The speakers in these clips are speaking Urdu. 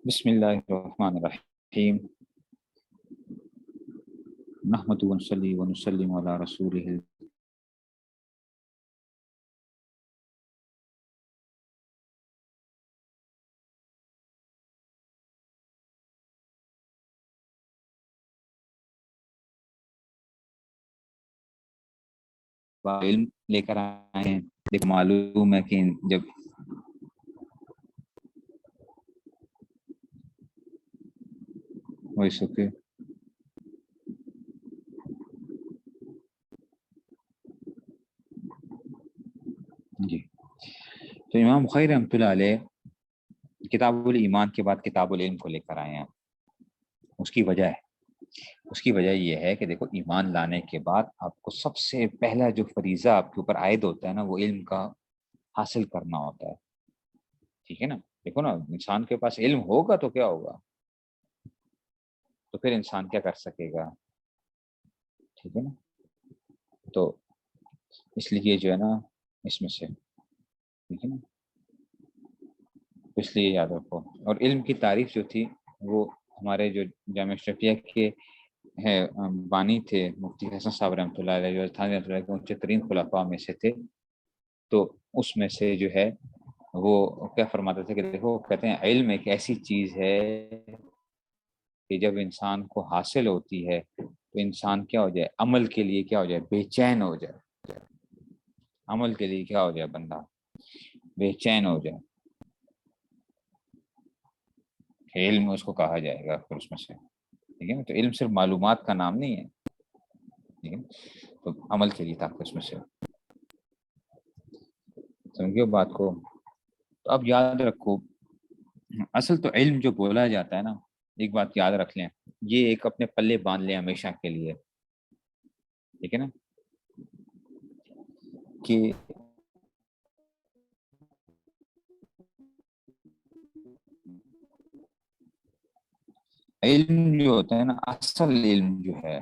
بسم اللہ الرحمن الرحیم نحمد ونصلی ونسلم علی رسولہ علم لے کر آئے ہیں۔ دیکھو معلوم ہے کہ جب وہی سکے جی، تو امام بخاری رحمۃ اللہ علیہ کتاب الایمان کے بعد کتاب العلم کو لے کر آئے ہیں۔ اس کی وجہ یہ ہے کہ دیکھو ایمان لانے کے بعد آپ کو سب سے پہلا جو فریضہ آپ کے اوپر عائد ہوتا ہے نا، وہ علم کا حاصل کرنا ہوتا ہے۔ ٹھیک ہے نا، دیکھو نا، انسان کے پاس علم ہوگا تو کیا ہوگا، تو پھر انسان کیا کر سکے گا۔ ٹھیک ہے نا، تو اس لیے جو ہے نا اس میں سے، ٹھیک ہے نا، اس لیے یاد رکھو۔ اور علم کی تعریف جو تھی وہ ہمارے جو جامعہ اشرفیہ کے ہے بانی تھے مفتی حسن صاحب رحمۃ اللہ علیہ، جو تھانوی رحمۃ اللہ علیہ کے اونچے ترین خلفاء میں سے تھے، تو اس میں سے جو ہے وہ کیا فرماتے تھے کہ دیکھو، کہتے ہیں علم ایک ایسی چیز ہے کہ جب انسان کو حاصل ہوتی ہے تو انسان کیا ہو جائے، عمل کے لیے کیا ہو جائے، بے چین ہو جائے، عمل کے لیے کیا ہو جائے، بندہ بے چین ہو جائے۔ علم اس کو کہا جائے گا پھر اس میں سے، ٹھیک ہے نا۔ تو علم صرف معلومات کا نام نہیں ہے، ٹھیک ہے، تو عمل کے لیے تاکہ اس میں سے سمجھو بات کو۔ تو اب یاد رکھو، اصل تو علم جو بولا جاتا ہے نا، ایک بات یاد رکھ لیں، یہ ایک اپنے پلے باندھ لیں ہمیشہ کے لیے، ٹھیک ہے نا، کہ علم جو ہوتا ہے نا، اصل علم جو ہے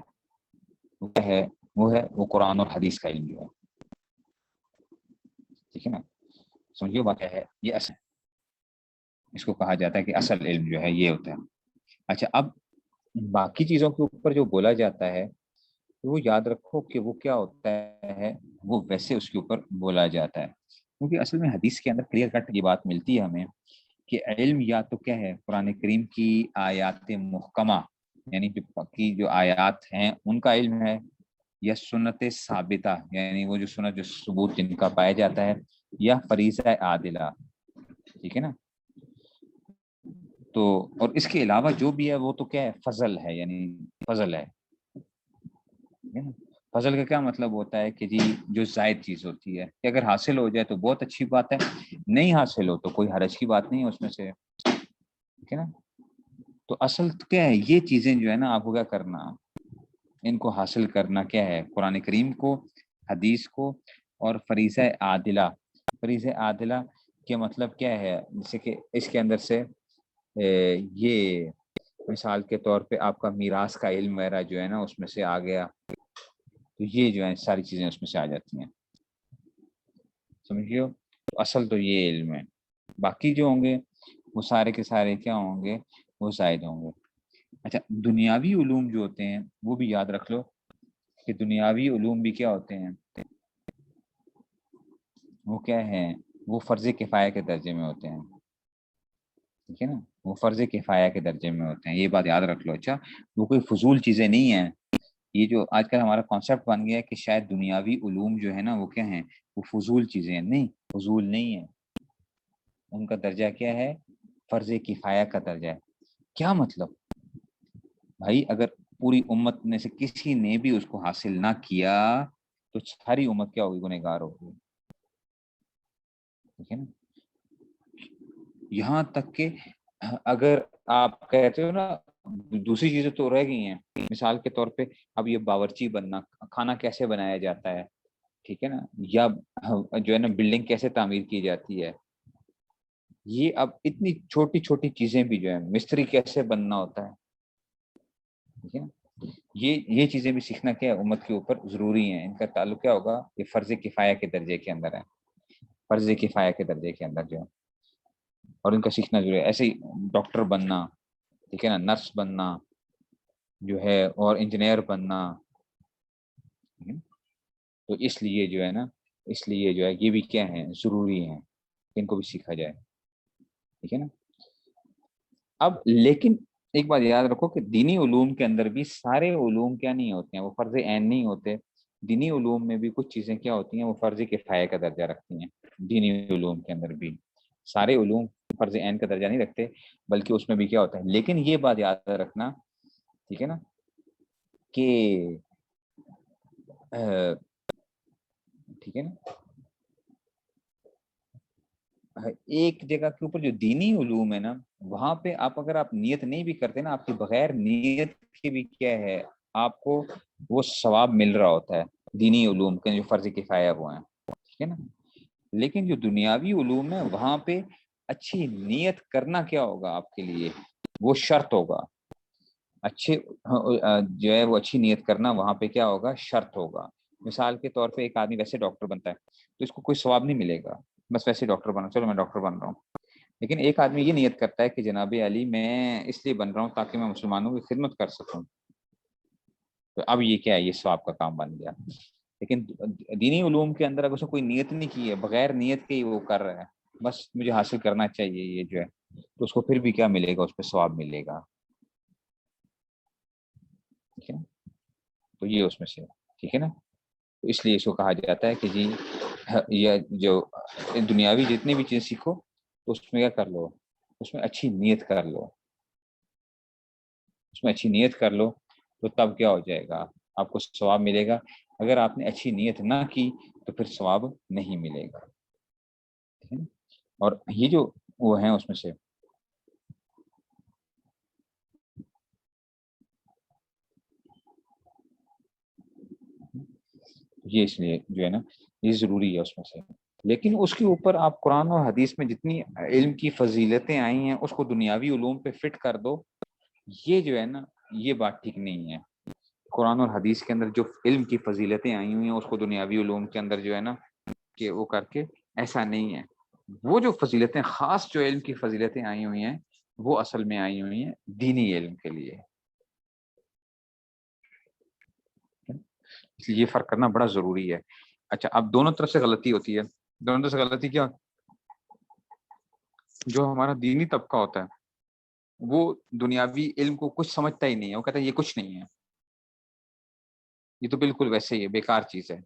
وہ قرآن اور حدیث کا علم جو ہے، ٹھیک ہے نا، سمجھو بات ہے، یہ اصل، اس کو کہا جاتا ہے کہ اصل علم جو ہے یہ ہوتا ہے۔ اچھا، اب باقی چیزوں کے اوپر جو بولا جاتا ہے وہ یاد رکھو کہ وہ کیا ہوتا ہے، وہ ویسے اس کے اوپر بولا جاتا ہے، کیونکہ اصل میں حدیث کے اندر کلیئر کٹ یہ بات ملتی ہے ہمیں کہ علم یا تو کیا ہے، قرآن کریم کی آیات محکمہ، یعنی جو آیات ہیں ان کا علم ہے، یا سنت ثابتہ، یعنی وہ جو سنت جو ثبوت جن کا پایا جاتا ہے، یا فریضہ عادلہ، ٹھیک ہے نا۔ تو اور اس کے علاوہ جو بھی ہے وہ تو کیا ہے، فضل ہے، یعنی فضل ہے، فضل کا کیا مطلب ہوتا ہے کہ جی جو زائد چیز ہوتی ہے کہ اگر حاصل ہو جائے تو بہت اچھی بات ہے، نہیں حاصل ہو تو کوئی حرج کی بات نہیں ہے اس میں سے، ٹھیک ہے نا۔ تو اصل کیا ہے، یہ چیزیں جو ہے نا آپ کو کیا کرنا، ان کو حاصل کرنا کیا ہے، قرآن کریم کو، حدیث کو، اور فریضہ عادلہ۔ فریضہ عادلہ کے مطلب کیا ہے، جیسے کہ اس کے اندر سے یہ مثال کے طور پہ آپ کا میراث کا علم وغیرہ جو ہے نا اس میں سے آ گیا، تو یہ جو ہے ساری چیزیں اس میں سے آ جاتی ہیں، سمجھیو۔ تو اصل تو یہ علم ہے، باقی جو ہوں گے وہ سارے کے سارے کیا ہوں گے، وہ زائد ہوں گے۔ اچھا، دنیاوی علوم جو ہوتے ہیں وہ بھی یاد رکھ لو کہ دنیاوی علوم بھی کیا ہوتے ہیں، وہ کیا ہیں، وہ فرض کفایہ کے درجے میں ہوتے ہیں، ٹھیک ہے نا، وہ فرض کفایہ کے درجے میں ہوتے ہیں، یہ بات یاد رکھ لو۔ اچھا، وہ کوئی فضول چیزیں نہیں ہیں، یہ جو آج کل ہمارا کانسیپٹ بن گیا ہے کہ شاید دنیاوی علوم جو ہے نا وہ کیا ہیں، وہ فضول چیزیں ہیں، نہیں، فضول نہیں ہیں، ان کا درجہ کیا ہے، فرض کفایہ کا درجہ ہے۔ کیا مطلب بھائی، اگر پوری امت میں سے کسی نے بھی اس کو حاصل نہ کیا تو ساری امت کیا ہوگی، گنہگار ہوگی، ٹھیک ہے نا۔ یہاں تک کہ اگر آپ کہتے ہو نا دوسری چیزیں تو رہ گئی ہیں، مثال کے طور پہ اب یہ باورچی بننا، کھانا کیسے بنایا جاتا ہے، ٹھیک ہے نا، یا جو ہے نا بلڈنگ کیسے تعمیر کی جاتی ہے، یہ اب اتنی چھوٹی چھوٹی چیزیں بھی جو ہے، مستری کیسے بننا ہوتا ہے، ٹھیک ہے نا، یہ چیزیں بھی سیکھنا کیا ہے، امت کے اوپر ضروری ہیں، ان کا تعلق کیا ہوگا، یہ فرض کفایہ کے درجے کے اندر ہے، فرض کفایہ کے درجے کے اندر جو ہے۔ اور ان کا سیکھنا ضروری ہے. ایسے ہی ڈاکٹر بننا, ٹھیک ہے نا, نرس بننا جو ہے, اور انجینئر بننا, تو اس لیے جو ہے نا, اس لیے جو ہے یہ بھی کیا ہیں, ضروری ہیں, ان کو بھی سیکھا جائے, ٹھیک ہے نا. اب لیکن ایک بات یاد رکھو کہ دینی علوم کے اندر بھی سارے علوم کیا نہیں ہوتے ہیں, وہ فرض عین نہیں ہوتے. دینی علوم میں بھی کچھ چیزیں کیا ہوتی ہیں, وہ فرض کفایہ کا درجہ رکھتی ہیں. دینی علوم کے اندر بھی سارے علوم فرض عین کا درجہ نہیں رکھتے, بلکہ اس میں بھی کیا ہوتا ہے. لیکن یہ بات یاد رکھنا, ٹھیک ہے نا, کہ ٹھیک ہے نا, ایک جگہ کے اوپر جو دینی علوم ہے نا, وہاں پہ اگر آپ نیت نہیں بھی کرتے نا, آپ کی بغیر نیت کی بھی کیا ہے, آپ کو وہ ثواب مل رہا ہوتا ہے دینی علوم کے جو فرض کفایہ ہوئے ہیں, ٹھیک ہے نا. لیکن جو دنیاوی علوم ہے وہاں پہ اچھی نیت کرنا کیا ہوگا آپ کے لیے, وہ شرط ہوگا. اچھے جو ہے وہ اچھی نیت کرنا وہاں پہ کیا ہوگا, شرط ہوگا. مثال کے طور پہ ایک آدمی ویسے ڈاکٹر بنتا ہے تو اس کو کوئی ثواب نہیں ملے گا, بس ویسے ڈاکٹر بنا, چلو میں ڈاکٹر بن رہا ہوں. لیکن ایک آدمی یہ نیت کرتا ہے کہ جناب علی میں اس لیے بن رہا ہوں تاکہ میں مسلمانوں کی خدمت کر سکوں, تو اب یہ کیا ہے, یہ ثواب کا کام بن گیا. لیکن دینی علوم کے اندر اگر اس نے کوئی نیت نہیں کی ہے, بغیر نیت کے ہی وہ کر رہا ہے, بس مجھے حاصل کرنا چاہیے یہ جو ہے, تو اس کو پھر بھی کیا ملے گا, اس پہ ثواب ملے گا, ٹھیک ہے. تو یہ اس میں سے, ٹھیک ہے نا. تو اس لیے اس کو کہا جاتا ہے کہ جی یہ جو دنیاوی جتنی بھی چیز سیکھو تو اس میں کیا کر لو, اس میں اچھی نیت کر لو, اس میں اچھی نیت کر لو, تو تب کیا ہو جائے گا, آپ کو ثواب ملے گا. اگر آپ نے اچھی نیت نہ کی تو پھر ثواب نہیں ملے گا, ٹھیک ہے. اور یہ جو وہ ہیں اس میں سے یہ اس لیے جو ہے نا, یہ ضروری ہے اس میں سے. لیکن اس کے اوپر آپ قرآن اور حدیث میں جتنی علم کی فضیلتیں آئی ہیں اس کو دنیاوی علوم پہ فٹ کر دو, یہ جو ہے نا, یہ بات ٹھیک نہیں ہے. قرآن اور حدیث کے اندر جو علم کی فضیلتیں آئی ہوئی ہیں اس کو دنیاوی علوم کے اندر جو ہے نا کہ وہ کر کے, ایسا نہیں ہے. وہ جو فضیلتیں, خاص جو علم کی فضیلتیں آئی ہوئی ہیں, وہ اصل میں آئی ہوئی ہیں دینی علم کے لیے. اس لیے یہ فرق کرنا بڑا ضروری ہے. اچھا, اب دونوں طرف سے غلطی ہوتی ہے. دونوں طرف سے غلطی کیا, جو ہمارا دینی طبقہ ہوتا ہے وہ دنیاوی علم کو کچھ سمجھتا ہی نہیں ہے, وہ کہتا ہے یہ کچھ نہیں ہے, یہ تو بالکل ویسے ہی ہے, بیکار چیز ہے.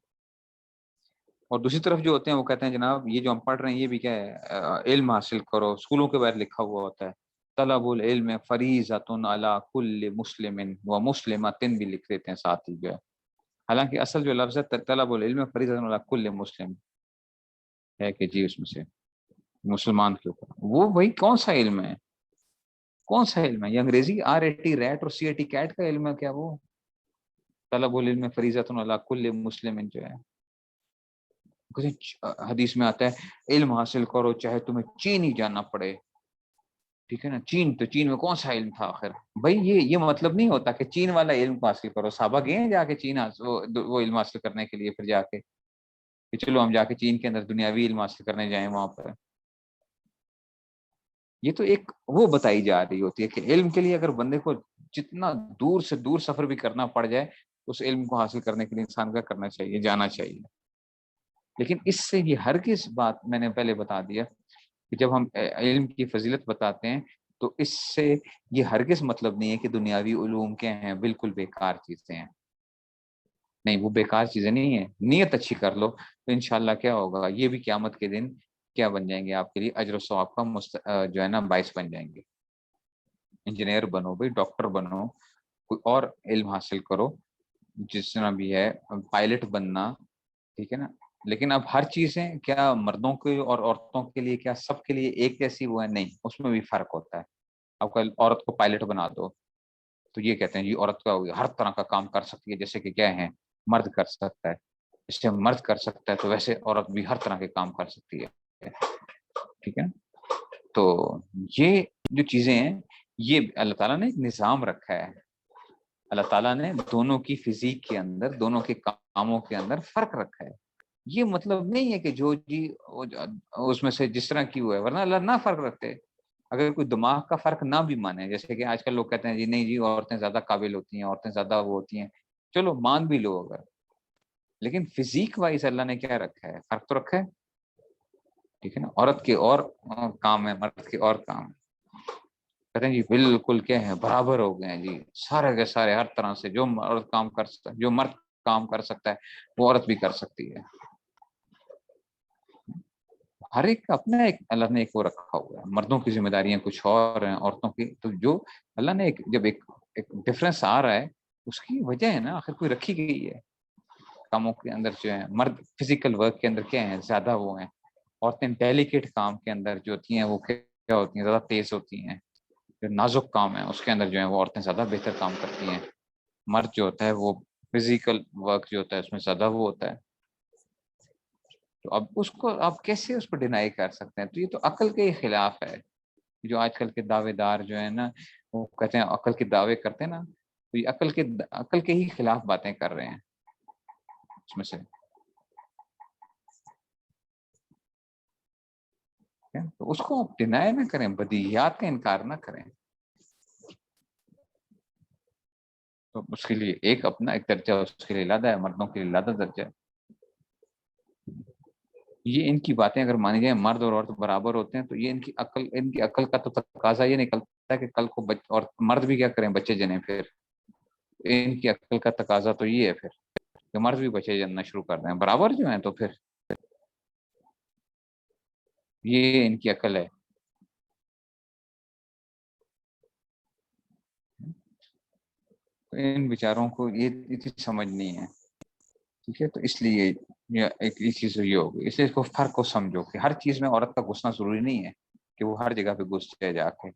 اور دوسری طرف جو ہوتے ہیں وہ کہتے ہیں جناب یہ جو ہم پڑھ رہے ہیں یہ بھی کیا ہے, علم حاصل کرو. اسکولوں کے باہر لکھا ہوا ہوتا ہے طلب العلم فریضۃ علی کل مسلم و مسلمۃ, بھی لکھ دیتے ہیں ساتھ ہی جو ہے. حالانکہ اصل جو لفظ ہے طلب العلم فریضۃ علی کل مسلم ہے, کہ جی اس میں سے مسلمان کے اوپر, وہ وہی کون سا علم ہے, کون سا علم ہے, یہ انگریزی RAT ریٹ اور CAT کیٹ کا علم ہے کیا؟ وہ طلب العلم فریضۃ علی کل مسلم جو ہے. حدیث میں آتا ہے علم حاصل کرو چاہے تمہیں چین ہی جانا پڑے, ٹھیک ہے نا. چین, تو چین میں کون سا علم تھا آخر بھائی, یہ مطلب نہیں ہوتا کہ چین والا علم حاصل کرو. صحابہ گئے ہیں جا کے چین وہ علم حاصل کرنے کے لیے, پھر جا کے کہ چلو ہم جا کے چین کے اندر دنیاوی علم حاصل کرنے جائیں وہاں پر. یہ تو ایک وہ بتائی جا رہی ہوتی ہے کہ علم کے لیے اگر بندے کو جتنا دور سے دور سفر بھی کرنا پڑ جائے, اس علم کو حاصل کرنے کے لیے انسان کا کرنا چاہیے, جانا چاہیے. لیکن اس سے یہ ہرگز بات میں نے پہلے بتا دیا کہ جب ہم علم کی فضیلت بتاتے ہیں تو اس سے یہ ہرگز مطلب نہیں ہے کہ دنیاوی علوم کے ہیں بالکل بیکار چیزیں ہیں. نہیں, وہ بیکار چیزیں نہیں ہیں. نیت اچھی کر لو تو انشاءاللہ کیا ہوگا, یہ بھی قیامت کے دن کیا بن جائیں گے آپ کے لیے, اجر و ثواب کا جو ہے نا باعث بن جائیں گے. انجینئر بنو بھائی, ڈاکٹر بنو, کوئی اور علم حاصل کرو جس طرح بھی ہے, پائلٹ بننا, ٹھیک ہے نا. لیکن اب ہر چیزیں کیا مردوں کے اور عورتوں کے لیے کیا سب کے لیے ایک جیسی وہ ہے؟ نہیں, اس میں بھی فرق ہوتا ہے. اب کل عورت کو پائلٹ بنا دو تو یہ کہتے ہیں جی عورت کا ہر طرح کا کام کر سکتی ہے, جیسے کہ کیا ہے مرد کر سکتا ہے. اس سے مرد کر سکتا ہے تو ویسے عورت بھی ہر طرح کے کام کر سکتی ہے, ٹھیک ہے. تو یہ جو چیزیں ہیں یہ اللہ تعالیٰ نے ایک نظام رکھا ہے. اللہ تعالیٰ نے دونوں کی فزیک کے اندر, دونوں کے کاموں کے اندر فرق رکھا ہے. یہ مطلب نہیں ہے کہ جو جی اس میں سے جس طرح کی وہ ہے، ورنہ اللہ نہ فرق رکھتے. اگر کوئی دماغ کا فرق نہ بھی مانے، جیسے کہ آج کل لوگ کہتے ہیں جی نہیں جی عورتیں زیادہ قابل ہوتی ہیں، عورتیں زیادہ وہ ہوتی ہیں، چلو مان بھی لو اگر، لیکن فزیک وائز اللہ نے کیا رکھا ہے؟ فرق تو رکھا ہے. ٹھیک ہے نا، عورت کے اور کام ہے، مرد کے اور کام ہے. کہتے ہیں جی بالکل کیا ہے، برابر ہو گئے ہیں جی، سارے کے سارے ہر طرح سے جو عورت کام کر سکتا ہے، جو مرد کام کر سکتا ہے وہ عورت بھی کر سکتی ہے. ہر ایک کا اپنا ایک اللہ نے ایک وہ رکھا ہوا ہے. مردوں کی ذمہ داریاں کچھ اور ہیں، عورتوں کی تو جو اللہ نے جب ایک ڈفرینس آ رہا ہے اس کی وجہ ہے نا، آخر کوئی رکھی گئی ہے. کاموں کے اندر جو ہے مرد فزیکل ورک کے اندر کیا ہیں، زیادہ وہ ہیں. عورتیں ڈیلیکیٹ کام کے اندر جو ہوتی ہیں وہ کیا ہوتی ہیں، زیادہ تیز ہوتی ہیں. جو نازک کام ہے اس کے اندر جو ہے وہ عورتیں زیادہ بہتر کام کرتی ہیں. مرد جو ہوتا ہے وہ فزیکل ورک جو ہوتا ہے اس میں زیادہ وہ ہوتا ہے. تو اب اس کو آپ کیسے اس کو ڈینائی کر سکتے ہیں؟ تو یہ تو عقل کے ہی خلاف ہے. جو آج کل کے دعوے دار جو ہے نا، وہ کہتے ہیں عقل کے دعوے کرتے ہیں نا، تو یہ عقل کے ہی خلاف باتیں کر رہے ہیں اس میں سے. تو اس کو آپ ڈینائی نہ کریں، بدیہیات کا انکار نہ کریں. تو اس کے لیے ایک اپنا ایک درجہ اس کے لیے علیحدہ ہے، مردوں کے لیے علیحدہ درجہ ہے. یہ ان کی باتیں اگر مانی جائیں مرد اور عورت برابر ہوتے ہیں، تو یہ ان کی عقل کا تو تقاضا یہ نکلتا ہے کہ کل کو اور مرد بھی کیا کریں، بچے جنیں. پھر ان کی عقل کا تقاضا تو یہ ہے پھر کہ مرد بھی بچے جننا شروع کر دیں برابر جو ہیں. تو پھر یہ ان کی عقل ہے. ان بیچاروں کو یہ سمجھ نہیں ہے. ٹھیک ہے، تو اس لیے ایک چیز یہ ہوگی. اس لیے اس کو فرق کو سمجھو کہ ہر چیز میں عورت کا گھسنا ضروری نہیں ہے کہ وہ ہر جگہ پہ گھس جائے جا کے.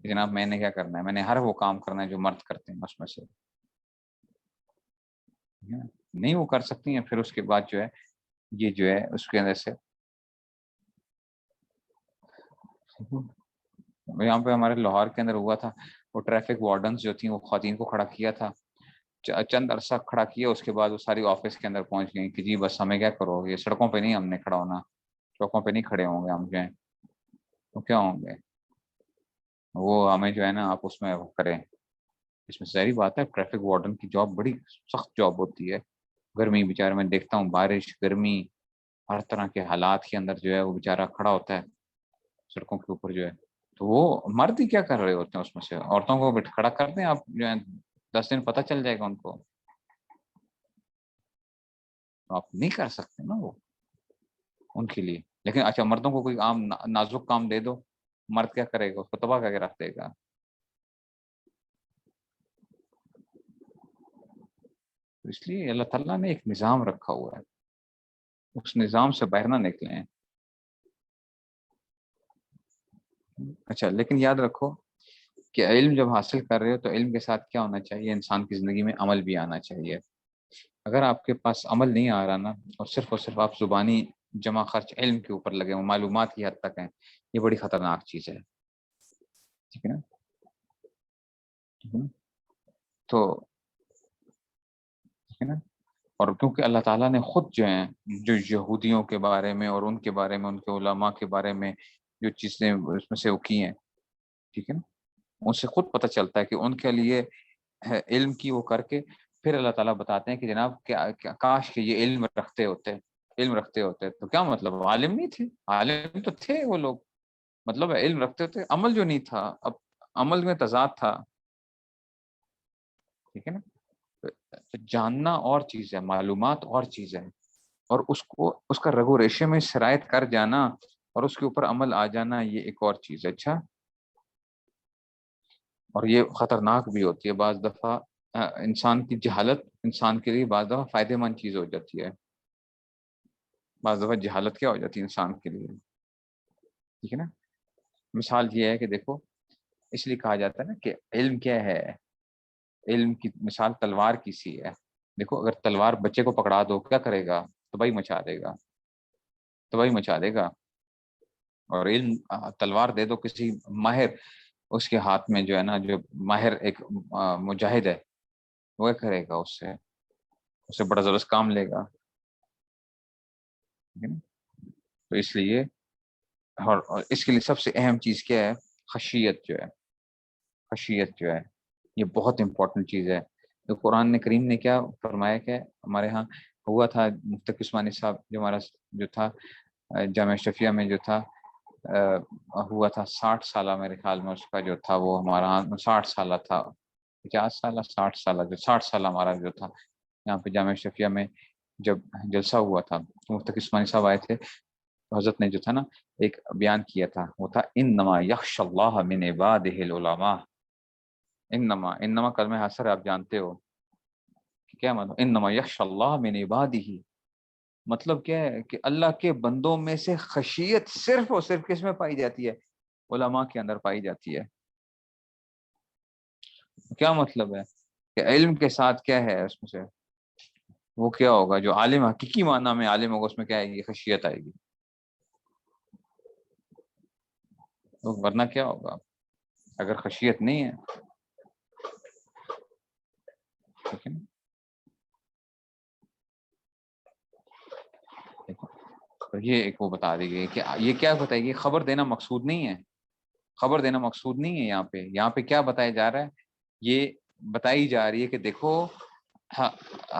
جناب میں نے کیا کرنا ہے، میں نے ہر وہ کام کرنا ہے جو مرد کرتے ہیں اس میں سے. نہیں وہ کر سکتی ہیں، پھر اس کے بعد جو ہے یہ جو ہے اس کے اندر سے یہاں پہ ہمارے لاہور کے اندر ہوا تھا. وہ ٹریفک وارڈنز جو تھیں وہ خواتین کو کھڑا کیا تھا، چند عرصہ کھڑا کیا، اس کے بعد وہ ساری آفس کے اندر پہنچ گئی کہ جی بس ہمیں کیا کرو گے، سڑکوں پہ نہیں ہم نے کھڑا ہونا، چوکوں پہ نہیں کھڑے ہوں گے ہم جو ہیں. تو کیا ہوں گے وہ ہمیں جو ہے نا آپ اس میں وہ کریں. اس میں ظاہری بات ہے ٹریفک وارڈن کی جاب بڑی سخت جاب ہوتی ہے. گرمی بیچارے میں دیکھتا ہوں، بارش گرمی ہر طرح کے حالات کے اندر جو ہے وہ بیچارہ کھڑا ہوتا ہے سڑکوں کے اوپر جو ہے. تو وہ مرد ہی کیا کر رہے ہوتے ہیں اس میں سے، عورتوں کو کھڑا کر دیں آپ جو ہے 10 دن پتہ چل جائے گا ان کو. تو آپ نہیں کر سکتے نا وہ ان کے لیے. لیکن اچھا مردوں کو کوئی عام نازک کام دے دو، مرد کیا کرے گا، اس کو تباہ کر کے رکھ دے گا. تو اس لیے اللہ تعالیٰ نے ایک نظام رکھا ہوا ہے، اس نظام سے باہر نہ نکلے ہیں. اچھا لیکن یاد رکھو کہ علم جب حاصل کر رہے ہو تو علم کے ساتھ کیا ہونا چاہیے، انسان کی زندگی میں عمل بھی آنا چاہیے. اگر آپ کے پاس عمل نہیں آ رہا نا، اور صرف آپ زبانی جمع خرچ علم کے اوپر لگے ہوں، معلومات کی حد تک ہیں، یہ بڑی خطرناک چیز ہے. ٹھیک ہے نا. ٹھیک ہے نا. تو ٹھیک ہے نا. اور کیونکہ اللہ تعالیٰ نے خود جو ہیں جو یہودیوں کے بارے میں اور ان کے بارے میں، ان کے علماء کے بارے میں جو چیزیں اس میں سے وہ کی ہیں، ٹھیک ہے نا، ان سے خود پتہ چلتا ہے کہ ان کے لیے علم کی وہ کر کے پھر اللہ تعالیٰ بتاتے ہیں کہ جناب کاش کہ یہ علم رکھتے ہوتے تو کیا مطلب عالم نہیں تھے، عالم تو تھے وہ لوگ، مطلب علم رکھتے ہوتے، عمل جو نہیں تھا. اب عمل میں تضاد تھا. ٹھیک ہے نا. تو جاننا اور چیز ہے، معلومات اور چیز ہے، اور اس کا رگو ریشے میں شرائط کر جانا اور اس کے اوپر عمل آ جانا یہ ایک اور چیز ہے. اچھا، اور یہ خطرناک بھی ہوتی ہے بعض دفعہ. انسان کی جہالت انسان کے لیے بعض دفعہ فائدہ مند چیز ہو جاتی ہے. بعض دفعہ جہالت کیا ہو جاتی ہے انسان کے لیے. ٹھیک ہے نا. مثال یہ ہے کہ دیکھو، اس لیے کہا جاتا ہے نا کہ علم کیا ہے، علم کی مثال تلوار کی سی ہے. دیکھو اگر تلوار بچے کو پکڑا دو کیا کرے گا، تباہی مچا دے گا، تباہی مچا دے گا. اور علم تلوار دے دو کسی ماہر اس کے ہاتھ میں جو ہے نا، جو ماہر ایک مجاہد ہے، وہ کرے گا، اس سے بڑا زبردست کام لے گا. ٹھیک ہے نا. تو اس لیے اور اس کے لیے سب سے اہم چیز کیا ہے؟ خشیت جو ہے، خشیت جو ہے یہ بہت امپورٹنٹ چیز ہے. تو قرآن نے کریم نے کیا فرمایا کہ ہمارے ہاں ہوا تھا مفتق عثمانی صاحب جو ہمارا جو تھا جامعہ شفیہ میں جو تھا ہوا تھا 60 سالہ میرے خیال میں اس کا جو تھا وہ ہمارا ہاں 60 سالہ تھا، 50 سالہ 60 سالہ جو 60 سالہ ہمارا جو تھا یہاں پہ جامعہ شفیہ میں جب جلسہ ہوا تھا تو مفتق عثمانی صاحب آئے تھے. تو حضرت نے جو تھا نا ایک بیان کیا تھا وہ تھا انما یخشى اللہ من عباده العلماء. انما کلمہ حسر آپ جانتے ہو کہ کیا مطلب انما یخشى اللہ من عباده، مطلب کیا ہے کہ اللہ کے بندوں میں سے خشیت صرف اور صرف کس میں پائی جاتی ہے؟ علماء کے اندر پائی جاتی ہے. کیا مطلب ہے کہ علم کے ساتھ کیا ہے اس میں سے وہ کیا ہوگا جو عالم حقیقی معنی میں عالم ہوگا اس میں کیا آئے گی؟ خشیت آئے گی. تو ورنہ کیا ہوگا اگر خشیت نہیں ہے؟ ٹھیک ہے نا. تو یہ ایک وہ بتا دی گئی کہ یہ کیا بتائے گی، خبر دینا مقصود نہیں ہے، خبر دینا مقصود نہیں ہے. یہاں پہ کیا بتایا جا رہا ہے؟ یہ بتائی جا رہی ہے کہ دیکھو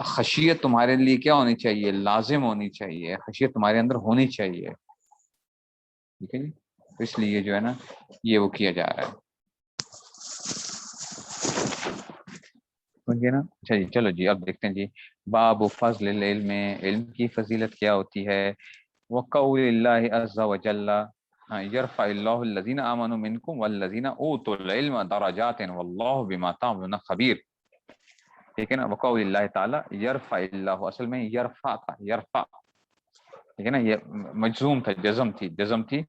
خشیت تمہارے لیے کیا ہونی چاہیے؟ لازم ہونی چاہیے، خشیت تمہارے اندر ہونی چاہیے. ٹھیک ہے جی. تو اس لیے جو ہے نا یہ وہ کیا جا رہا ہے. سمجھے نا. اچھا جی چلو جی اب دیکھتے ہیں جی باب فضل العلم، علم کی فضیلت کیا ہوتی ہے. وقول اللہ عز وجل یرفع اللہ الذین آمنوا منکم والذین اوتوا العلم درجات واللہ بما تعملون خبیر. ٹھیک ہے نا. وقول اللہ تعالی یرفع اللہ، اصل میں یرفع تھا، یرفع. ٹھیک ہے نا. یہ مجزوم تھا، جزم تھی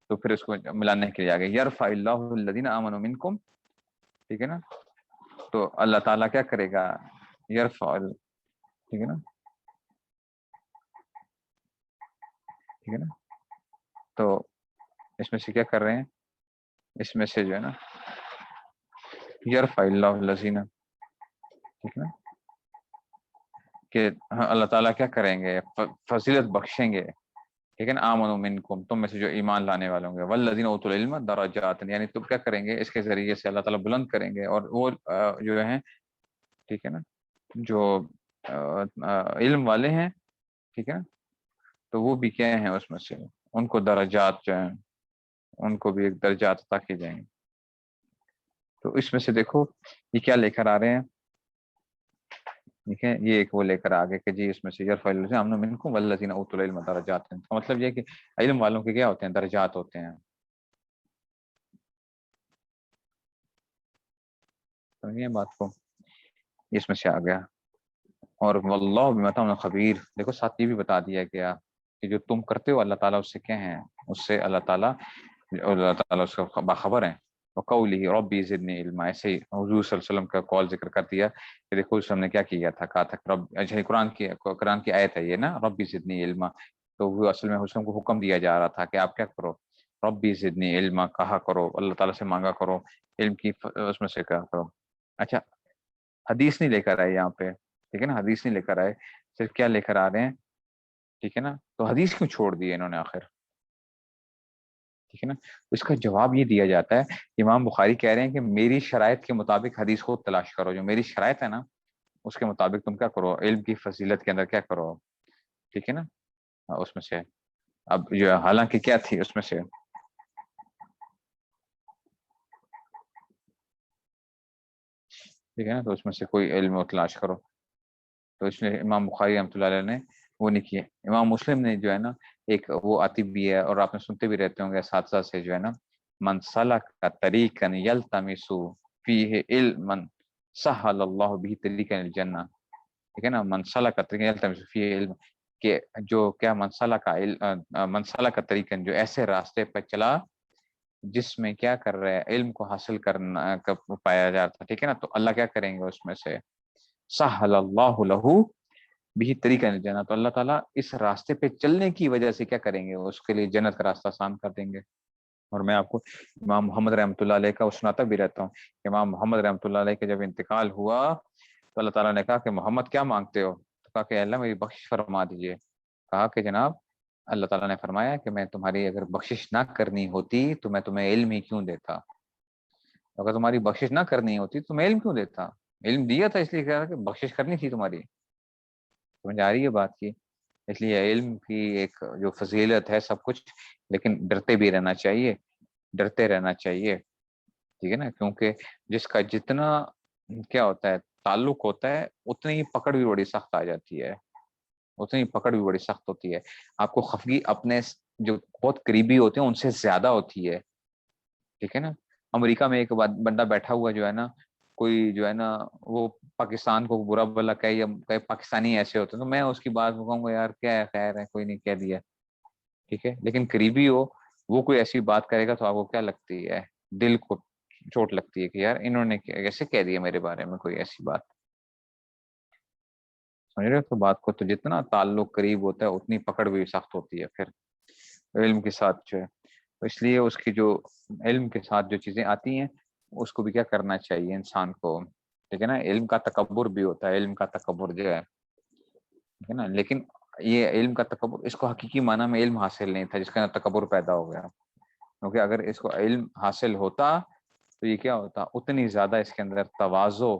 تو پھر اس کو ملانے کے لیے آ گیا یرفع اللہ الذین آمنوا منکم. ٹھیک ہے نا. تو اللہ تعالیٰ کیا کرے گا؟ یرفع. ٹھیک ہے نا. ٹھیک ہے نا. تو اس میں سے کیا کر رہے ہیں؟ اس میں سے جو ہے نا یرفع اللہ الذین، ٹھیک ہے نا، کہ اللہ تعالیٰ کیا کریں گے؟ فضیلت بخشیں گے. ٹھیک ہے نا. آمنوا منکم، تم میں سے جو ایمان لانے والے ہوں گے، والذین اوتوا العلم درجات، یعنی تم کیا کریں گے؟ اس کے ذریعے سے اللہ تعالیٰ بلند کریں گے. اور وہ جو ہیں ٹھیک ہے نا جو علم والے ہیں ٹھیک ہے نا تو وہ بھی کیا ہیں اس میں سے ان کو درجات جو ہیں ان کو بھی ایک درجات عطا کیے جائیں گے. تو اس میں سے دیکھو یہ کیا لے کر آ رہے ہیں. ٹھیک ہے. یہ ایک وہ لے کر آگے کہ جی اس میں سے یرفع الذین آمنوا منکم والذین اوتوا العلم درجات، کا مطلب یہ ہے کہ علم والوں کے کیا ہوتے ہیں؟ درجات ہوتے ہیں. سمجھیے بات کو. اس میں سے آ گیا. اور واللہ بما تعملون خبیر، دیکھو ساتھ یہ بھی بتا دیا گیا کہ جو تم کرتے ہو اللہ تعالیٰ اس سے کیا ہیں؟ اس سے اللہ تعالیٰ اس کا باخبر ہیں. وقولہ ربی زدنی علما، ایسے ہی حضور صلی اللہ علیہ وسلم کا قول ذکر کر دیا کہ دیکھو اس نے کیا کیا تھا، کہا تھا رب، اچھا قرآن کی آیت ہے یہ نا، ربی زدنی علما. تو وہ اصل میں حسن کو حکم دیا جا رہا تھا کہ آپ کیا کرو؟ ربی زدنی علما کہا کرو، اللہ تعالیٰ سے مانگا کرو علم کی اس میں سے کہا کرو. اچھا حدیث نہیں لے کر آئے یہاں پہ. ٹھیک ہے نا. حدیث نہیں لے کر آئے، صرف کیا لے کر آ رہے ہیں؟ ٹھیک ہے نا. تو حدیث کیوں چھوڑ دی انہوں نے آخر؟ ٹھیک ہے نا. اس کا جواب یہ دیا جاتا ہے، امام بخاری کہہ رہے ہیں کہ میری شرائط کے مطابق حدیث خود تلاش کرو، جو میری شرائط ہے نا اس کے مطابق تم کیا کرو؟ علم کی فضیلت کے اندر کیا کرو؟ ٹھیک ہے نا. اس میں سے اب جو حالانکہ کیا تھی اس میں سے ٹھیک ہے نا. تو اس میں سے کوئی علم تلاش کرو. تو اس لیے امام بخاری رحمۃ اللہ علیہ نے وہ نہیں کیے. امام مسلم نے جو ہے نا ایک وہ آتی بھی ہے اور آپ نے سنتے بھی رہتے ہوں گے اساتذہ سے جو ہے نا، من سلک طریقا یلتمس فیہ علما سہل اللہ بہ طریقا الجنہ. ٹھیک ہے نا. من سلک طریقا یلتمس فیہ علم، کہ جو کیا من سلک طریقا، جو ایسے راستے پر چلا جس میں کیا کر رہے ہیں؟ علم کو حاصل کرنا پایا جاتا. ٹھیک ہے نا. تو اللہ کیا کریں گے اس میں سے؟ سہل اللہ لہ بھی طریقہ جنت، تو اللہ تعالیٰ اس راستے پہ چلنے کی وجہ سے کیا کریں گے؟ اس کے لیے جنت کا راستہ آسان کر دیں گے. اور میں آپ کو امام محمد رحمۃ اللہ علیہ کا وہ سناتا بھی رہتا ہوں. امام محمد رحمۃ اللہ علیہ کا جب انتقال ہوا تو اللہ تعالیٰ نے کہا کہ محمد کیا مانگتے ہو؟ تو کہا کہ اللہ میری بخش فرما دیجیے. کہا کہ جناب اللہ تعالیٰ نے فرمایا کہ میں تمہاری اگر بخشش نہ کرنی ہوتی تو میں تمہیں علم ہی کیوں دیتا، اگر تمہاری بخشش نہ کرنی ہوتی تو میں علم کیوں دیتا، علم دیا تھا اس لیے کہا کہ بخشش کرنی تھی تمہاری، سمجھ آ رہی ہے بات کی؟ اس لیے علم کی ایک جو فضیلت ہے سب کچھ، لیکن ڈرتے بھی رہنا چاہیے، ڈرتے رہنا چاہیے، ٹھیک ہے نا، کیونکہ جس کا جتنا کیا ہوتا ہے تعلق ہوتا ہے اتنی ہی پکڑ بھی بڑی سخت آ جاتی ہے، اتنی پکڑ بھی بڑی سخت ہوتی ہے، آپ کو خفگی اپنے جو بہت قریبی ہوتے ہیں ان سے زیادہ ہوتی ہے، ٹھیک ہے نا۔ امریکہ میں ایک بندہ بیٹھا ہوا جو ہے نا، کوئی جو ہے نا وہ پاکستان کو برا بلا کہے یا کہے پاکستانی ایسے ہوتے ہیں تو میں اس کی بات کو کہوں گا یار کیا ہے، خیر ہے، کوئی نہیں، کہہ دیا، ٹھیک ہے، لیکن قریبی ہو وہ کوئی ایسی بات کرے گا تو آپ کو کیا لگتی ہے، دل کو چوٹ لگتی ہے کہ یار انہوں نے کیسے کہہ دیا میرے بارے میں کوئی ایسی بات، سمجھ رہے ہو تو بات کو، تو جتنا تعلق قریب ہوتا ہے اتنی پکڑ بھی سخت ہوتی ہے پھر علم کے ساتھ جو ہے، تو اس لیے اس کی جو علم کے ساتھ جو چیزیں آتی ہیں اس کو بھی کیا کرنا چاہیے انسان کو، ٹھیک ہے نا، علم کا تکبر بھی ہوتا ہے، علم کا تکبر جو ہے، ٹھیک ہے نا، لیکن یہ علم کا تکبر اس کو حقیقی معنی میں علم حاصل نہیں تھا جس کا تکبر پیدا ہو گیا، کیونکہ اگر اس کو علم حاصل ہوتا تو یہ کیا ہوتا، اتنی زیادہ اس کے اندر تواضع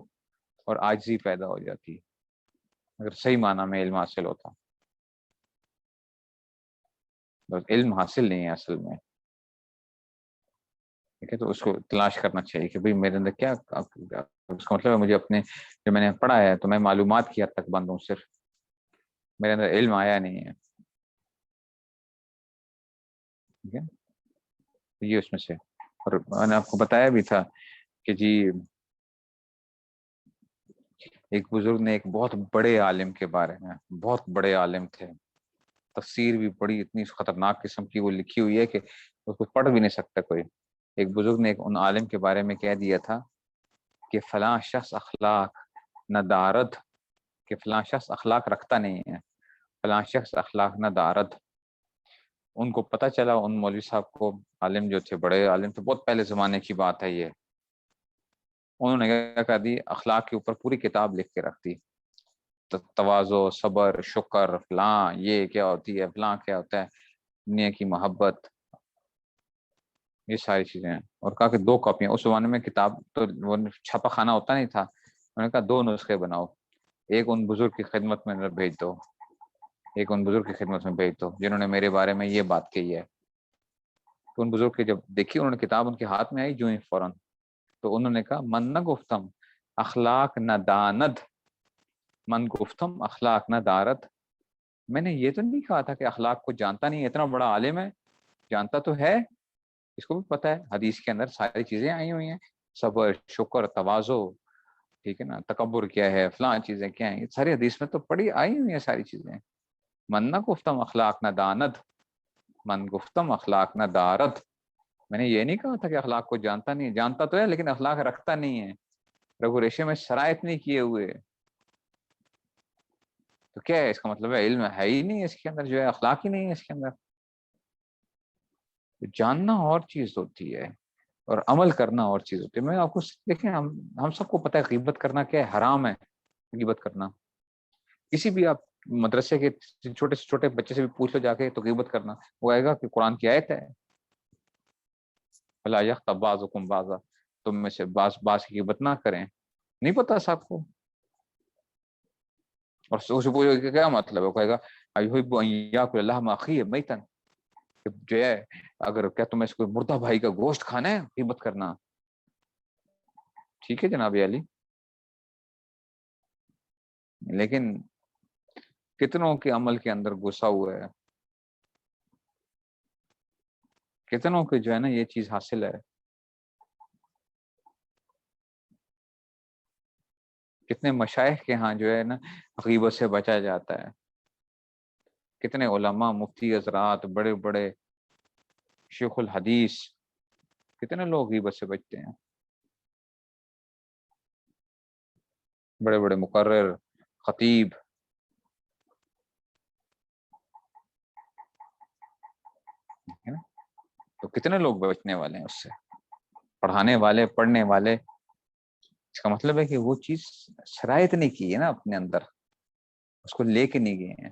اور عاجزی پیدا ہو جاتی اگر صحیح معنی میں علم حاصل ہوتا، بس علم حاصل نہیں ہے اصل میں، ٹھیک ہے، تو اس کو تلاش کرنا چاہیے کہ بھئی میرے اندر کیا، اس کا مطلب ہے مجھے اپنے جو میں نے پڑھا ہے تو میں معلومات کی حد تک بند ہوں، صرف میرے اندر علم آیا نہیں ہے، ٹھیک ہے، یہ اس میں سے، اور میں نے آپ کو بتایا بھی تھا کہ جی ایک بزرگ نے ایک بہت بڑے عالم کے بارے میں، بہت بڑے عالم تھے، تفسیر بھی بڑی اتنی خطرناک قسم کی وہ لکھی ہوئی ہے کہ اس کو پڑھ بھی نہیں سکتا کوئی، ایک بزرگ نے ایک ان عالم کے بارے میں کہہ دیا تھا کہ فلاں شخص اخلاق نہ دارد، کہ فلاں شخص اخلاق رکھتا نہیں ہے، فلاں شخص اخلاق نہ دارد، ان کو پتہ چلا، ان مولوی صاحب کو، عالم جو تھے، بڑے عالم تھے، بہت پہلے زمانے کی بات ہے یہ، انہوں نے کیا کر دی، اخلاق کے اوپر پوری کتاب لکھ کے رکھ دی، تواضع، صبر، شکر، فلاں یہ کیا ہوتی ہے، فلاں کیا ہوتا ہے، دنیا کی محبت، یہ ساری چیزیں ہیں، اور کہا کہ 2 کاپیاں، اس زمانے میں کتاب تو وہ چھاپا خانہ ہوتا نہیں تھا، انہوں نے کہا 2 نسخے بناؤ، ایک ان بزرگ کی خدمت میں بھیج دو، ایک ان بزرگ کی خدمت میں بھیج دو جنہوں نے میرے بارے میں یہ بات کہی ہے، تو ان بزرگ کی جب دیکھی انہوں نے کتاب ان کے ہاتھ میں آئی جو ہی فوراً، تو انہوں نے کہا من نہ گفتم اخلاق نہ داند، من گفتم اخلاق نہ دارت، میں نے یہ تو نہیں کہا تھا کہ اخلاق کو جانتا نہیں، اتنا بڑا عالم ہے، جانتا تو ہے، اس کو بھی پتہ ہے، حدیث کے اندر ساری چیزیں آئی ہوئی ہیں، صبر، شکر، تواضع، ٹھیک ہے نا، تکبر کیا ہے، فلاں چیزیں کیا ہیں، یہ ساری حدیث میں تو پڑھی آئی ہوئی ہیں ساری چیزیں، من نہ گفتم اخلاق نہ داند، من گفتم اخلاق نہ دارت، میں نے یہ نہیں کہا تھا کہ اخلاق کو جانتا نہیں، جانتا تو ہے لیکن اخلاق رکھتا نہیں ہے، رگو ریشے میں شرائط نہیں کیے ہوئے، تو کیا ہے اس کا مطلب ہے علم ہے ہی نہیں اس کے اندر، جو ہے اخلاق ہی نہیں ہے اس کے اندر، جاننا اور چیز ہوتی ہے اور عمل کرنا اور چیز ہوتی ہے، میں آپ کو دیکھیں، ہم سب کو پتہ ہے غیبت کرنا کیا ہے، حرام ہے غیبت کرنا، کسی بھی آپ مدرسے کے چھوٹے سے چھوٹے بچے سے بھی پوچھ لو جا کے تو غیبت کرنا وہ آئے گا کہ قرآن کی آیت ہے، فلا یغتب بعضکم بعضا، تم میں سے بعض کی غیبت نہ کریں، نہیں پتا صاحب کو، اور اسے پوچھو کہ کیا مطلب ہے، وہ کہے گا ایحب ان یاکل لحم اخیہ میتا، کہ جو ہے اگر کیا تمہیں اس کو مردہ بھائی کا گوشت کھانا ہے، غیبت کرنا، ٹھیک ہے جناب علی، لیکن کتنوں کے عمل کے اندر گھسا ہوا ہے، کتنوں کے جو ہے نا یہ چیز حاصل ہے، کتنے مشائخ کے ہاں جو ہے نا غیبت سے بچا جاتا ہے، کتنے علماء، مفتی حضرات، بڑے بڑے شیخ الحدیث، کتنے لوگ غیبت سے بچتے ہیں، بڑے بڑے مقرر، خطیب، ہے نا، تو کتنے لوگ بچنے والے ہیں اس سے، پڑھانے والے، پڑھنے والے، اس کا مطلب ہے کہ وہ چیز شرائط نہیں کی ہے نا اپنے اندر، اس کو لے کے نہیں گئے ہیں،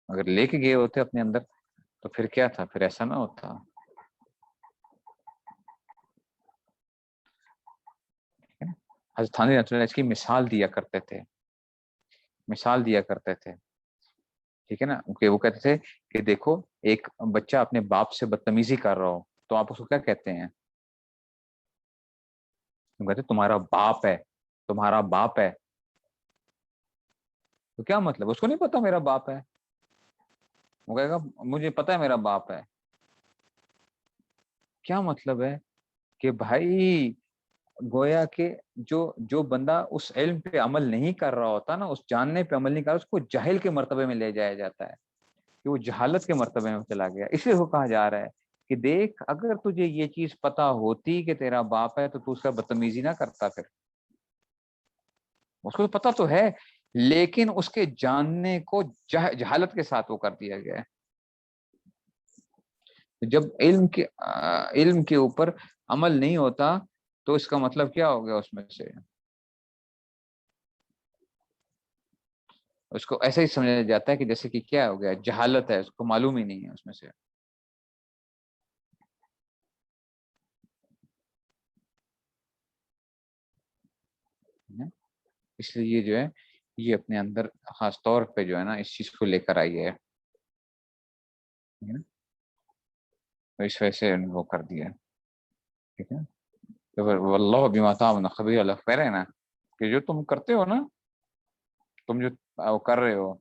اگر لے کے گئے ہوتے اپنے اندر تو پھر کیا تھا، پھر ایسا نہ ہوتا. حضرت تھانوی رحمۃ اللہ اس کی مثال دیا کرتے تھے، مثال دیا کرتے تھے. ٹھیک ہے نا، کہ وہ کہتے تھے کہ دیکھو ایک بچہ اپنے باپ سے بدتمیزی کر رہا ہو تو آپ اس کو کیا کہتے ہیں؟ کہتے تمہارا باپ ہے، تمہارا باپ ہے. تو کیا مطلب؟ اس کو نہیں پتا میرا باپ ہے. وہ کہے گا مجھے پتا ہے میرا باپ ہے. کیا مطلب ہے کہ بھائی گویا کہ جو بندہ اس علم پہ عمل نہیں کر رہا ہوتا نا، اس جاننے پہ عمل نہیں کر رہا، اس کو جاہل کے مرتبے میں لے جایا جاتا ہے کہ وہ جہالت کے مرتبے میں چلا گیا. اس لیے وہ کہا جا رہا ہے کہ دیکھ اگر تجھے یہ چیز پتا ہوتی کہ تیرا باپ ہے تو اس کا بدتمیزی نہ کرتا. پھر اس کو پتا تو ہے لیکن اس کے جاننے کو جہالت کے ساتھ وہ کر دیا گیا ہے. جب علم کے اوپر عمل نہیں ہوتا تو اس کا مطلب کیا ہو گیا؟ اس میں سے اس کو ایسا ہی سمجھا جاتا ہے کہ جیسے کہ کیا ہو گیا، جہالت ہے، اس کو معلوم ہی نہیں ہے اس میں سے. اس لیے یہ جو ہے یہ اپنے اندر خاص طور پہ جو ہے نا اس چیز کو لے کر آئی ہے، اس وجہ سے وہ کر دیا. ٹھیک ہے، واللہ بما تعملون خبیر. اللہ کہہ رہے ہیں نا کہ جو تم کرتے ہو نا، تم جو کر رہے ہو،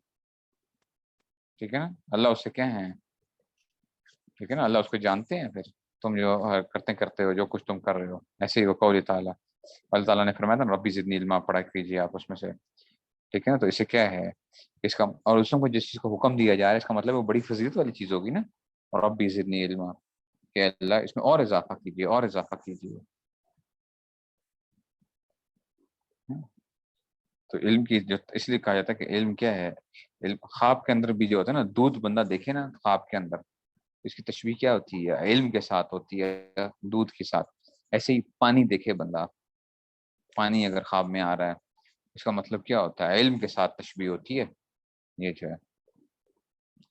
ٹھیک ہے نا، اللہ اس سے کیا ہے، ٹھیک ہے نا، اللہ اس کو جانتے ہیں. پھر تم جو کرتے ہو، جو کچھ تم کر رہے ہو، ایسے ہی وہ قول تعالیٰ، اللہ تعالیٰ نے فرمایا تھا ربی زدنی علما، پڑھا کیجیے آپ اس میں سے. ٹھیک ہے نا، تو اسے کیا ہے اس کا، اور اس کو جس چیز کو حکم دیا جا رہا ہے اس کا مطلب وہ بڑی فضیلت والی چیز ہوگی نا. اور ربی زدنی علما کہ اللہ اس میں اور اضافہ کیجیے، اور اضافہ کیجیے. تو علم کی جو اس لیے کہا جاتا ہے کہ علم کیا ہے، علم خواب کے اندر بھی جو ہوتا ہے نا، دودھ بندہ دیکھے نا خواب کے اندر، اس کی تشبیہ کیا ہوتی ہے؟ علم کے ساتھ ہوتی ہے، دودھ کے ساتھ. ایسے ہی پانی دیکھے بندہ، پانی اگر خواب میں آ رہا ہے اس کا مطلب کیا ہوتا ہے؟ علم کے ساتھ تشبیہ ہوتی ہے. یہ جو ہے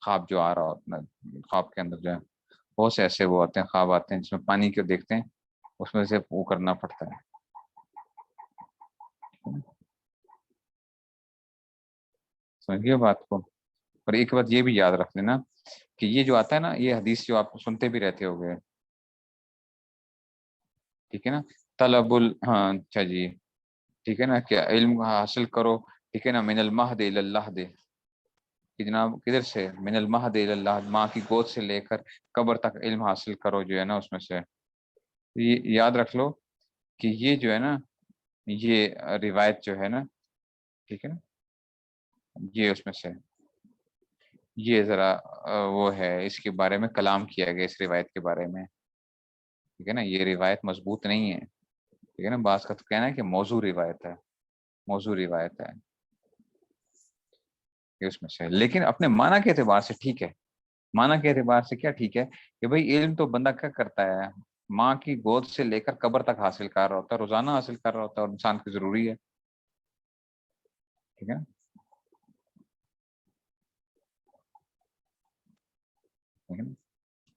خواب جو آ رہا ہوتا ہے، خواب کے اندر جو ہے بہت سے ایسے وہ آتے ہیں، خواب آتے ہیں جس میں پانی کو دیکھتے ہیں، اس میں سے وہ کرنا پڑتا ہے. سمجھیے بات کو. اور ایک بات یہ بھی یاد رکھ لینا کہ یہ جو آتا ہے نا، یہ حدیث جو آپ سنتے بھی رہتے ہو گئے، ٹھیک ہے نا، ہاں اچھا جی، ٹھیک ہے نا، کیا علم حاصل کرو، ٹھیک ہے نا، من المہد الی اللحد، کہ جناب کدھر سے؟ من المہد الی اللحد، ماں کی گود سے لے کر قبر تک علم حاصل کرو جو ہے نا اس میں سے. یہ یاد رکھ لو کہ یہ جو ہے نا، یہ روایت جو ہے نا، ٹھیک ہے نا، یہ اس میں سے یہ ذرا وہ ہے، اس کے بارے میں کلام کیا گیا اس روایت کے بارے میں. ٹھیک ہے نا، یہ روایت مضبوط نہیں ہے. ٹھیک ہے نا، بعض کا تو کہنا ہے کہ موضوع روایت ہے، موضوع روایت ہے یہ اس میں سے. لیکن اپنے معنی کے اعتبار سے ٹھیک ہے. معنی کے اعتبار سے کیا ٹھیک ہے کہ بھئی علم تو بندہ کیا کرتا ہے، ماں کی گود سے لے کر قبر تک حاصل کر رہا ہوتا ہے، روزانہ حاصل کر رہا ہوتا ہے، اور انسان کی ضروری ہے. ٹھیک ہے،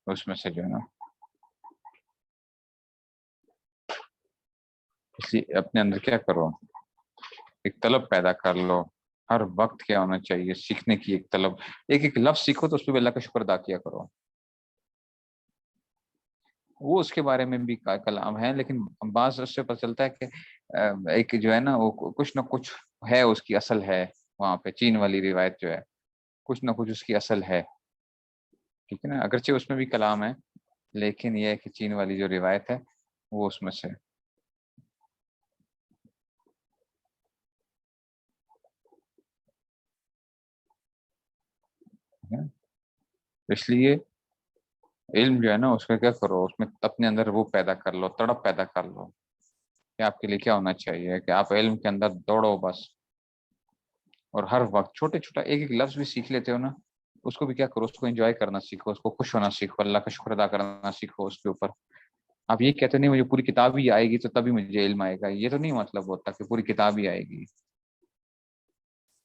اس میں سے جو ہے نا اس لیے اپنے اندر کیا کرو، ایک طلب پیدا کر لو. ہر وقت کیا ہونا چاہیے؟ سیکھنے کی ایک طلب. ایک ایک لفظ سیکھو تو اس پہ بھی اللہ کا شکر ادا کیا کرو. وہ اس کے بارے میں بھی کلام ہے، لیکن بعض اس سے پتہ چلتا ہے کہ ایک جو ہے نا وہ کچھ نہ کچھ ہے، اس کی اصل ہے. وہاں پہ چین والی روایت جو ہے کچھ نہ کچھ اس کی اصل ہے. ٹھیک ہے نا، اگرچہ اس میں بھی کلام ہے لیکن یہ ہے کہ چین والی جو روایت ہے وہ اس میں سے. اس لیے علم جو ہے نا اس میں کیا کرو، اس میں اپنے اندر وہ پیدا کر لو، تڑپ پیدا کر لو کہ آپ کے لیے کیا ہونا چاہیے کہ آپ علم کے اندر دوڑو بس. اور ہر وقت چھوٹے چھوٹا ایک ایک لفظ بھی سیکھ لیتے ہو نا، اس کو بھی کیا کرو، اس کو انجوائے کرنا سیکھو، اس کو خوش ہونا سیکھو، اللہ کا شکر ادا کرنا سیکھو اس کے اوپر. آپ یہ کہتے نہیں مجھے پوری کتاب ہی آئے گی تو تبھی مجھے علم آئے گا، یہ تو نہیں مطلب ہوتا کہ پوری کتاب ہی آئے گی.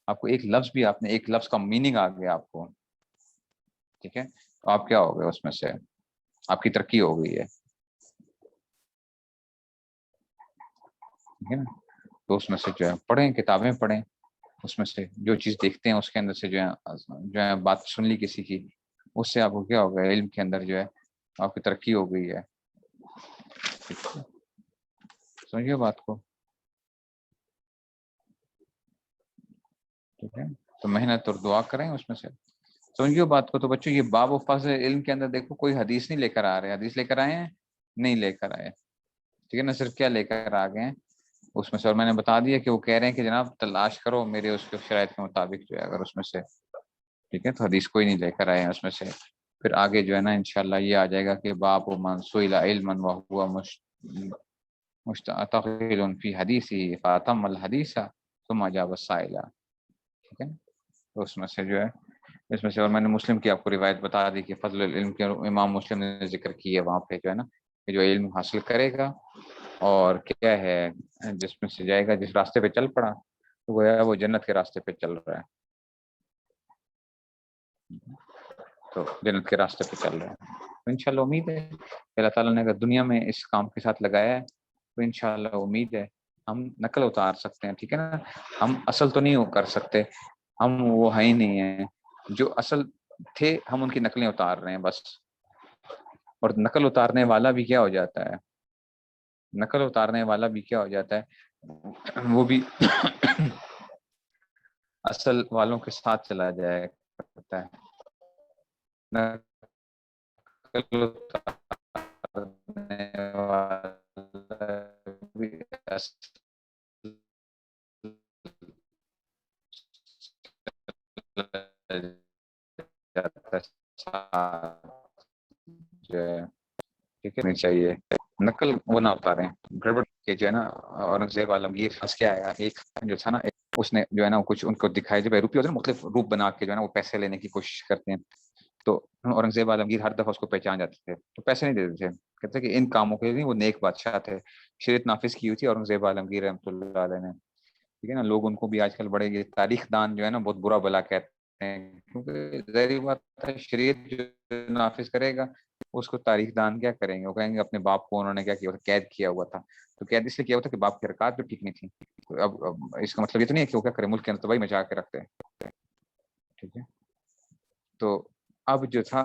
آپ کو ایک لفظ بھی، آپ نے ایک لفظ کا میننگ آ گیا آپ کو، ٹھیک ہے، تو آپ کیا ہو گئے اس میں سے، آپ کی ترقی ہو گئی ہے، ٹھیک ہے نا. تو اس میں سے جو ہے پڑھیں، کتابیں پڑھیں، اس میں سے جو چیز دیکھتے ہیں اس کے اندر سے جو ہے بات سن لی کسی کی، اس سے آپ کو کیا ہو گیا، علم کے اندر جو ہے آپ کی ترقی ہو گئی ہے. سمجھیے بات کو، ٹھیک ہے. تو محنت اور دعا کریں اس میں سے، سمجھیے بات کو. تو بچوں یہ باب و فضل علم کے اندر دیکھو کوئی حدیث نہیں لے کر آ رہے، حدیث لے کر آئے ہیں نہیں لے کر آئے، ٹھیک ہے نا. صرف کیا لے کر آ گئے ہیں اس میں سے، اور میں نے بتا دیا کہ وہ کہہ رہے ہیں کہ جناب تلاش کرو میرے اس کے شرائط کے مطابق جو ہے اگر اس میں سے، ٹھیک ہے. تو حدیث کوئی نہیں لے کر آئے ہیں اس میں سے. پھر آگے جو ہے نا انشاءاللہ یہ آ جائے گا کہ باب من سئل علما وهو مشتغل فی حدیثه فاتم الحدیث ثم اجاب السائل، ٹھیک ہے. تو اس میں سے جو ہے اس میں سے، اور میں نے مسلم کی آپ کو روایت بتا دی کہ فضل العلم کے امام مسلم نے ذکر کی ہے وہاں پہ جو ہے نا کہ جو علم حاصل کرے گا اور کیا ہے جس میں سے جائے گا، جس راستے پہ چل پڑا تو وہ جنت کے راستے پہ چل رہا ہے، تو جنت کے راستے پہ چل رہا ہے. تو انشاءاللہ امید ہے کہ اللہ تعالیٰ نے اگر دنیا میں اس کام کے ساتھ لگایا ہے تو انشاءاللہ امید ہے ہم نقل اتار سکتے ہیں، ٹھیک ہے نا. ہم اصل تو نہیں کر سکتے، ہم وہ ہیں ہی نہیں ہیں، جو اصل تھے ہم ان کی نقلیں اتار رہے ہیں بس. اور نقل اتارنے والا بھی کیا ہو جاتا ہے، نقل اتارنے والا بھی کیا ہو جاتا ہے، وہ بھی اصل والوں کے ساتھ چلا جایا کرتا ہے. نقل اتارنے والا بھی اصل جاتا ہے ساتھ جو ہے، ٹھیک ہے. چاہیے نقل وہ نہ اتاریں گڑبڑ کے جو ہے نا. اورنگزیب عالمگیر پھنس کے آیا، ایک جو تھا نا اس نے جو ہے نا کچھ ان کو دکھائے جو روپی ہوتے ہیں مختلف روپ بنا کے جو ہے نا وہ پیسے لینے کی کوشش کرتے ہیں. تو اورنگزیب عالمگیر ہر دفعہ اس کو پہچان جاتے تھے تو پیسے نہیں دیتے تھے، کہتے کہ ان کاموں کے لیے وہ نیک بادشاہ تھے، شریعت نافذ کی ہوئی تھی اورنگزیب عالمگیر رحمۃ اللہ علیہ نے، ٹھیک ہے نا. لوگ ان کو بھی آج کل بڑے یہ تاریخ دان جو ہے نا بہت برا بلا کہتے ہیں، کیونکہ ظاہری بات ہے شریعت جو نافذ کرے گا اس کو تاریخ دان کیا کریں گے، وہ کہیں گے اپنے باپ کو انہوں نے کیا کیا تھا، قید کیا ہوا تھا. تو قید اس لیے کیا ہوا تھا کہ باپ کی حرکات جو ٹھیک نہیں تھی. اب اس کا مطلب یہ تو نہیں ہے کہ وہ کیا کرے ملک کے اندر تباہی مچا کے رکھتے ہیں، ٹھیک ہے. تو اب جو تھا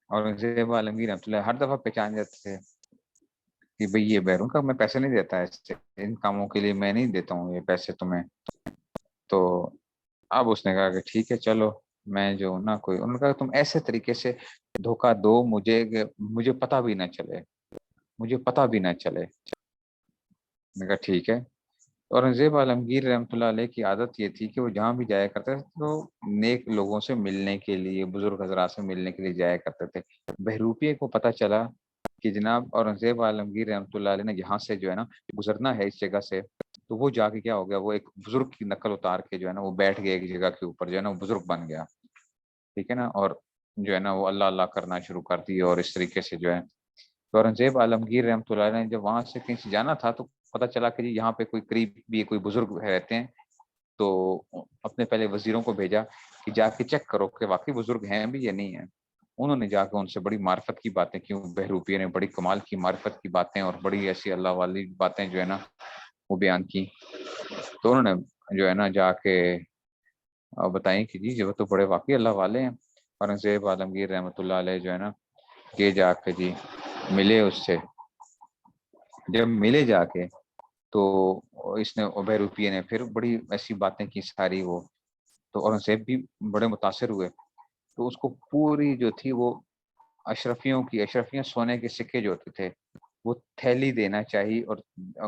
اورنگزیب عالمگیر رحمۃ اللہ ہر دفعہ پہچان جاتے تھے کہ بھئی یہ بیرون کا میں پیسے نہیں دیتا ہے، ان کاموں کے لیے میں نہیں دیتا ہوں یہ پیسے تمہیں. تو اب اس نے کہا کہ ٹھیک ہے چلو میں جو نا کوئی، انہوں نے کہا تم ایسے طریقے سے دھوکہ دو مجھے کہ مجھے پتہ بھی نہ چلے، مجھے پتہ بھی نہ چلے. میں کہا ٹھیک ہے. اورنگزیب عالمگیر رحمۃ اللہ علیہ کی عادت یہ تھی کہ وہ جہاں بھی جایا کرتے تھے تو نیک لوگوں سے ملنے کے لیے، بزرگ حضرات سے ملنے کے لیے جایا کرتے تھے. بہروپیے کو پتہ چلا کہ جناب اورنگزیب عالمگیر رحمۃ اللہ علیہ نے یہاں سے جو ہے نا گزرنا ہے اس جگہ سے، تو وہ جا کے کیا ہو گیا، وہ ایک بزرگ کی نقل اتار کے جو ہے نا وہ بیٹھ گیا ایک جگہ کے اوپر جو ہے نا وہ بزرگ بن گیا، ٹھیک ہے نا. اور جو ہے نا وہ اللہ اللہ کرنا شروع کر دی اور اس طریقے سے جو ہے. تو اورنگزیب عالمگیر رحمۃ اللہ علیہ نے جب وہاں سے کہیں سے جانا تھا تو پتہ چلا کہ جی یہاں پہ کوئی قریب بھی کوئی بزرگ رہتے ہیں، تو اپنے پہلے وزیروں کو بھیجا کہ جا کے چیک کرو کہ واقعی بزرگ ہیں بھی یا نہیں ہیں. انہوں نے جا کے ان سے بڑی معرفت کی باتیں کی، بہروپیے نے بڑی کمال کی معرفت کی باتیں اور بڑی ایسی اللہ والی باتیں جو ہے نا وہ بیان کی. تو انہوں نے جو ہے نا جا کے بتائیں کہ جی وہ تو بڑے واقعی اللہ والے ہیں. اورنگزیب عالمگیر رحمۃ اللہ علیہ جو ہے نا کہ جا کے جی ملے اس سے، جب ملے جا کے تو اس نے بہروپیے نے پھر بڑی ایسی باتیں کی ساری وہ، تو اورنگزیب بھی بڑے متاثر ہوئے. تو اس کو پوری جو تھی وہ اشرفیاں سونے کے سکے جو ہوتے تھے وہ تھیلی دینا چاہیے اور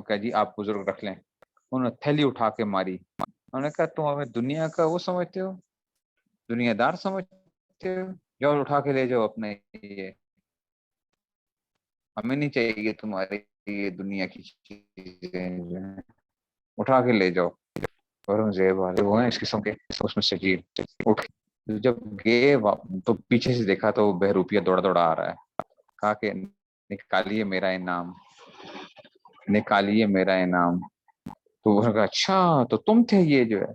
کہ جی آپ بزرگ رکھ لیں. انہوں نے تھیلی اٹھا کے ماری. انہوں نے کہا تم ہمیں دنیا کا وہ سمجھتے ہو، دنیا دار سمجھتے ہو، جاؤ اٹھا کے لے جاؤ اپنے، یہ ہمیں نہیں چاہیے تمہاری یہ دنیا کی چیزیں جو ہیں، اٹھا کے لے جاؤ. اورنگزیب والے وہ ہیں اس قسم کے، اس میں سے جی اٹھ جب گئے تو پیچھے سے دیکھا تو بہروپیہ دوڑا دوڑا آ رہا ہے. کہا کہ نکالیے میرا انعام، نکالیے میرا انعام. تو انہوں نے کہا اچھا تو تم تھے یہ جو ہے.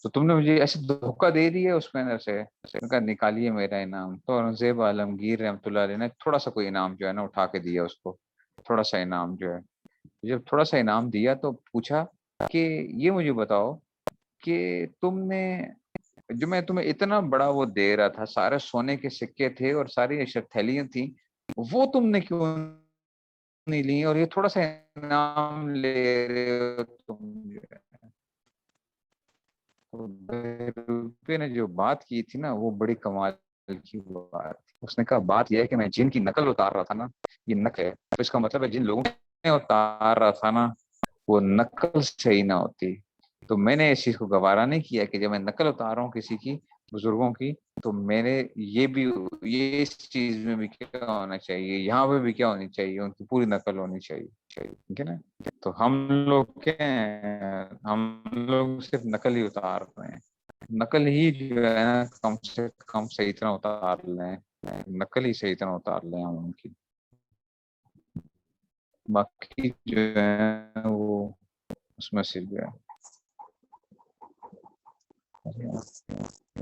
تو تم نے مجھے ایسے دھوکہ دے دیا اس کے اندر سے، کہا نکالیے میرا انعام. تو اورنگزیب عالمگیر رحمۃ اللہ علیہ نے تھوڑا سا کوئی انعام جو ہے نا اٹھا کے دیا اس کو، تھوڑا سا انعام جو ہے. جب تھوڑا سا انعام دیا تو پوچھا کہ یہ مجھے بتاؤ کہ تم نے، جو میں تمہیں اتنا بڑا وہ دے رہا تھا، سارے سونے کے سکے تھے اور ساری تھیلیاں تھیں، وہ تم نے کیوں نہیں لی، اور یہ تھوڑا سا انعام لے رہے ہو تم جو ہے. تو بیروپے نے جو بات کی تھی نا وہ بڑی کمال کی بات تھی. اس نے کہا بات یہ ہے کہ میں جن کی نقل اتار رہا تھا نا، یہ نقل ہے، تو اس کا مطلب ہے جن لوگوں نے اتار رہا تھا نا وہ نقل صحیح نہ ہوتی. تو میں نے اس چیز کو گوارا نہیں کیا کہ جب میں نقل اتار رہا ہوں کسی کی، بزرگوں کی، تو میں نے یہ بھی، یہ اس چیز میں بھی کیا ہونا چاہیے، یہاں پہ بھی کیا ہونی چاہیے، ان کی پوری نقل ہونی چاہیے. ٹھیک ہے نا. تو ہم لوگ کیا ہیں، ہم لوگ صرف نقل ہی اتار رہے ہیں. نقل ہی جو ہے نا کم سے کم صحیح طرح اتار لیں، نقل ہی صحیح طرح اتار لیں ہم ان کی. باقی جو ہے وہ اس میں سے جو ہے،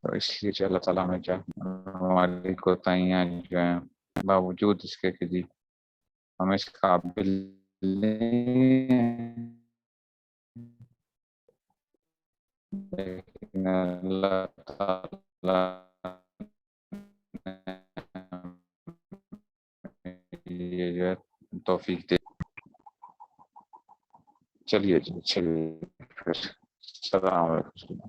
تو اس لیے جو اللہ تعالیٰ میں جو ہماری کوتاہیاں جو ہیں باوجود اس کے کہ جی ہم اس قابل نہیں ہیں، لیکن اللہ تعالیٰ نے یہ جو ہے توفیق دے. چلیے جی، چلیے پھر السلام علیکم.